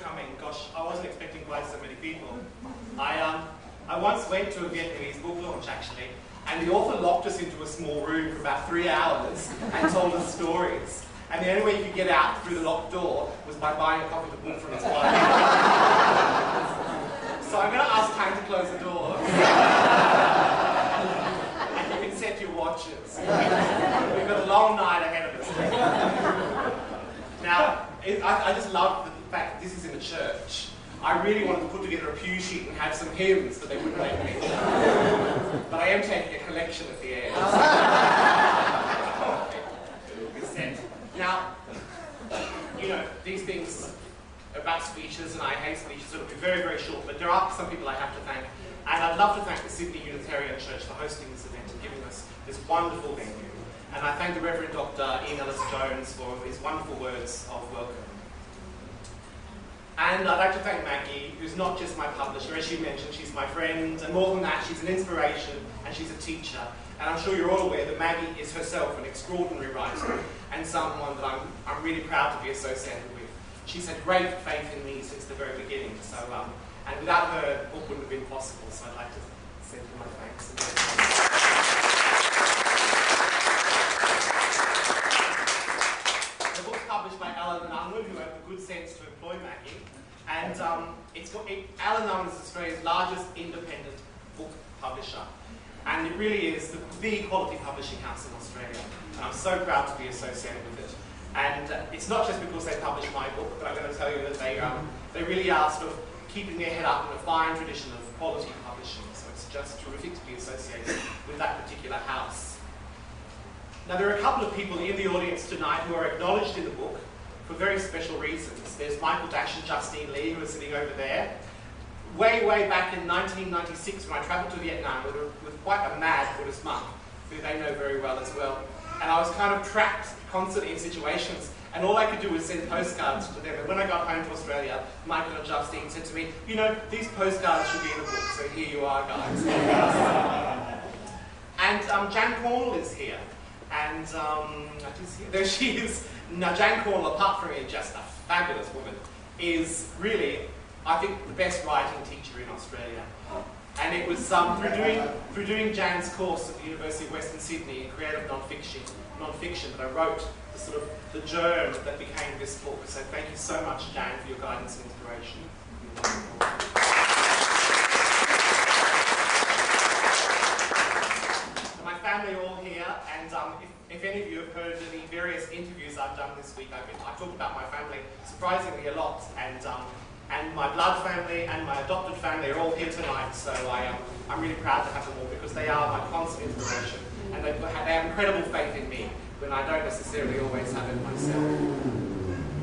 coming. Gosh, I wasn't expecting quite so many people. I once went to a Vietnamese book launch, actually, and the author locked us into a small room for about 3 hours and told us stories. And the only way you could get out through the locked door was by buying a copy of the book from his wife. So I'm going to ask time to close the door. And you can set your watches. We've got a long night ahead of us. Now, I just love the fact that this is in a church. I really wanted to put together a pew sheet and have some hymns, but they wouldn't let me. But I am taking a collection at the end. Now, you know, these things about speeches, and I hate speeches, it'll be very, very short, but there are some people I have to thank. And I'd love to thank the Sydney Unitarian Church for hosting this event and giving us this wonderful venue. And I thank the Reverend Dr. Ian Ellis-Jones for his wonderful words of welcome. And I'd like to thank Maggie, who's not just my publisher. As she mentioned, she's my friend, and more than that, she's an inspiration, and she's a teacher. And I'm sure you're all aware that Maggie is herself an extraordinary writer, and someone that I'm really proud to be associated with. She's had great faith in me since the very beginning, so, and without her, the book wouldn't have been possible, so I'd like to send her my thanks. The book's published by Alan Unwin, who had the good sense to employ Maggie, and Alan Unwin is Australia's largest independent book publisher. And it really is the quality publishing house in Australia. And I'm so proud to be associated with it. And it's not just because they publish my book, but I'm going to tell you that they really are sort of keeping their head up in a fine tradition of quality publishing. So it's just terrific to be associated with that particular house. Now there are a couple of people in the audience tonight who are acknowledged in the book for very special reasons. There's Michael Dash and Justine Lee, who are sitting over there. Way, way back in 1996, when I travelled to Vietnam with quite a mad Buddhist monk, who they know very well as well. And I was kind of trapped constantly in situations, and all I could do was send postcards to them. And when I got home to Australia, Michael and Justine said to me, you know, these postcards should be in a book, so here you are, guys. And Jan Cornwall is here. And there she is. Now, Jan Cornwall, apart from being just a fabulous woman, is really, I think, the best writing teacher in Australia. And it was through doing Jan's course at the University of Western Sydney in creative non-fiction that I wrote the germ that became this book. So thank you so much, Jan, for your guidance and inspiration. So my family are all here, and if any of you have heard any various interviews I've done this week, I've talked about my family surprisingly a lot, and my blood family and my adopted family are all here tonight, so I'm really proud to have them all because they are my constant inspiration, and they have incredible faith in me when I don't necessarily always have it myself.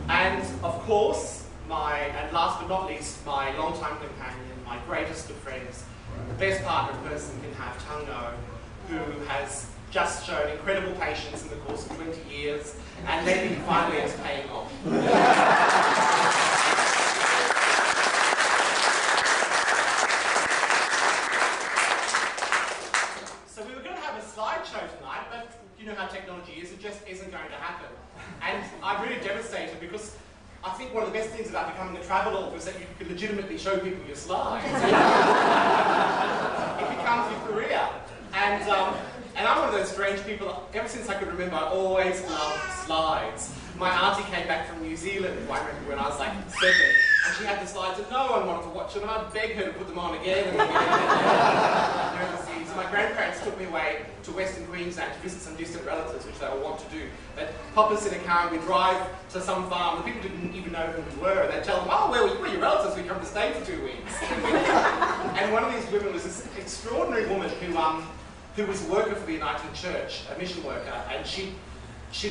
And of course, and last but not least, my longtime companion, my greatest of friends, the best partner a person can have, Tung No, who has just shown incredible patience in the course of 20 years, and maybe finally it's paying off. You know how technology is, it just isn't going to happen. And I'm really devastated because I think one of the best things about becoming a travel author is that you can legitimately show people your slides. It becomes your career. And I'm one of those strange people, ever since I could remember, I always loved slides. My auntie came back from New Zealand, I remember when I was like 7, and she had the slides and no one wanted to watch them, and I'd beg her to put them on again and again. So my grandparents took me away to Western Queensland to visit some distant relatives, which they all want to do. They'd pop us in a car and we'd drive to some farm, and people didn't even know who we were. They'd tell them, oh, we're your relatives, we come to stay for 2 weeks. And one of these women was this extraordinary woman who was a worker for the Uniting Church, a mission worker, and she'd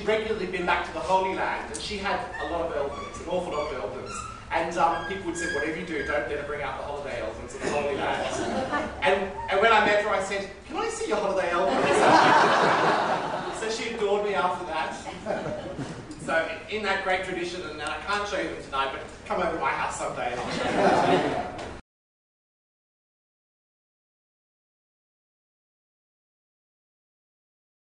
regularly been back to the Holy Land, and she had a lot of elders, an awful lot of elders. And people would say, whatever you do, don't let her bring out the holiday elephants in the Holy Land. And when I met her, I said, can I see your holiday elephants? So she adored me after that. So in that great tradition, and I can't show you them tonight, but come over to my house someday and I'll show you them.